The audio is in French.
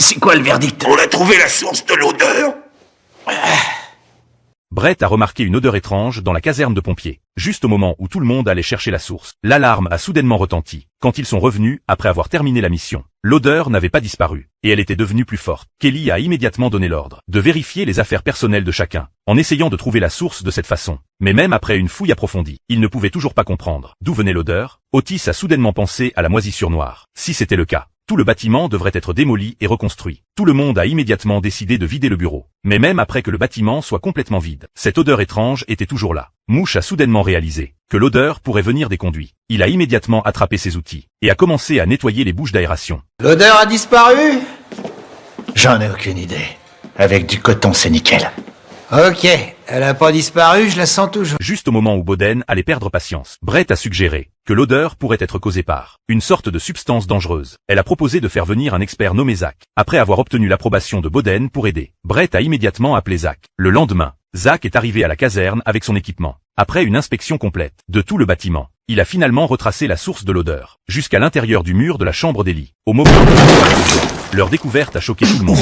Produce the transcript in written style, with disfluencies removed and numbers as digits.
C'est quoi le verdict? On a trouvé la source de l'odeur. Brett a remarqué une odeur étrange dans la caserne de pompiers. Juste au moment où tout le monde allait chercher la source, l'alarme a soudainement retenti. Quand ils sont revenus, après avoir terminé la mission, l'odeur n'avait pas disparu, et elle était devenue plus forte. Kelly a immédiatement donné l'ordre de vérifier les affaires personnelles de chacun, en essayant de trouver la source de cette façon. Mais même après une fouille approfondie, il ne pouvait toujours pas comprendre d'où venait l'odeur. Otis a soudainement pensé à la moisissure noire. Si c'était le cas, tout le bâtiment devrait être démoli et reconstruit. Tout le monde a immédiatement décidé de vider le bureau. Mais même après que le bâtiment soit complètement vide, cette odeur étrange était toujours là. Mouche a soudainement réalisé que l'odeur pourrait venir des conduits. Il a immédiatement attrapé ses outils et a commencé à nettoyer les bouches d'aération. L'odeur a disparu? J'en ai aucune idée. Avec du coton, c'est nickel. Ok, elle a pas disparu, je la sens toujours. Juste au moment où Boden allait perdre patience, Brett a suggéré que l'odeur pourrait être causée par une sorte de substance dangereuse. Elle a proposé de faire venir un expert nommé Zach. Après avoir obtenu l'approbation de Boden pour aider, Brett a immédiatement appelé Zach. Le lendemain, Zach est arrivé à la caserne avec son équipement. Après une inspection complète de tout le bâtiment, il a finalement retracé la source de l'odeur jusqu'à l'intérieur du mur de la chambre d'Ellie. Au moment où leur découverte a choqué tout le monde.